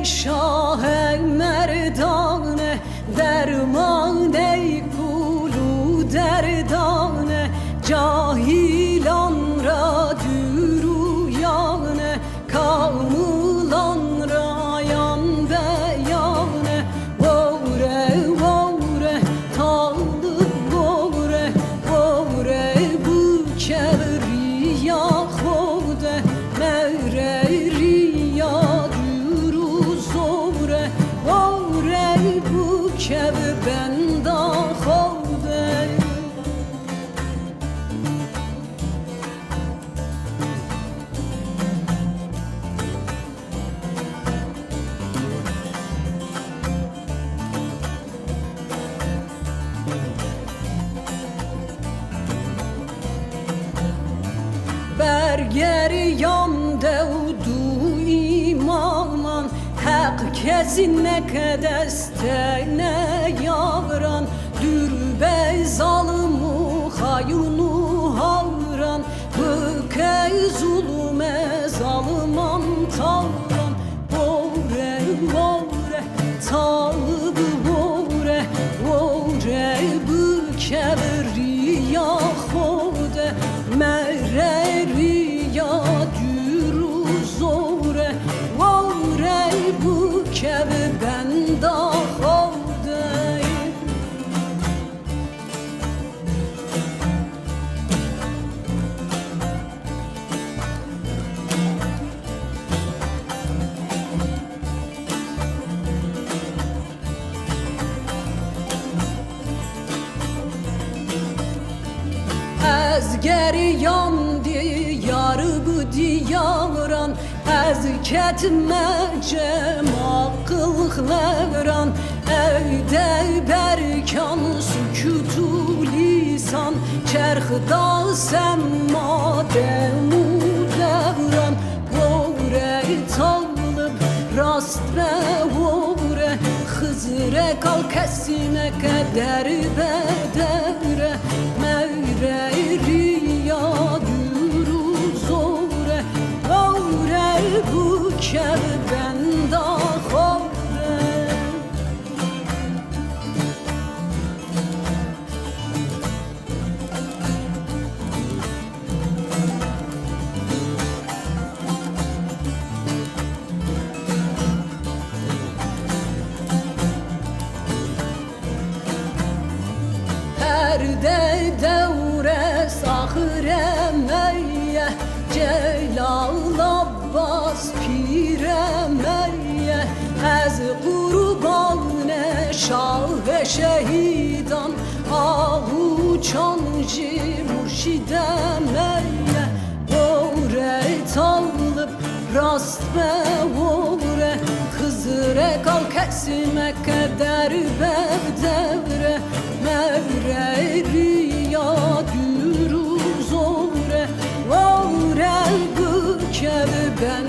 شاه مردانه درمان کلو دردانه جاهیلان را درویانه کاملان را یان بیانه وره وره طالب وره وره bu kevriya خوده مره ریا دروز وره وره bu kev benda خوده برگریان دو ایمان حق کسی نکدسته نیاران دور به ظالم و خایون و havran بکه ظلم ظالمان تاران وره وره طالب وره وره بکه ریا خوده مره ریا دروز وره وره بکه بندا خوده از گریان دیار bu diyaran از ketmece makılhleran evde berkan sükutu lisan çerhda semma demudevran vore talib rast ve vore hızre kal kesine keder bedevre mevre riya dürüz vore vore bu kev benda khore de devre sahre meyye Celal Abbas pire meyye Ez kurbane şah ve şehidan Ahu çancı murşide meyye Vore talib rast ve vore Hızre kal kesime keder bedevre mevre riya dürüz vore vore bu kev ben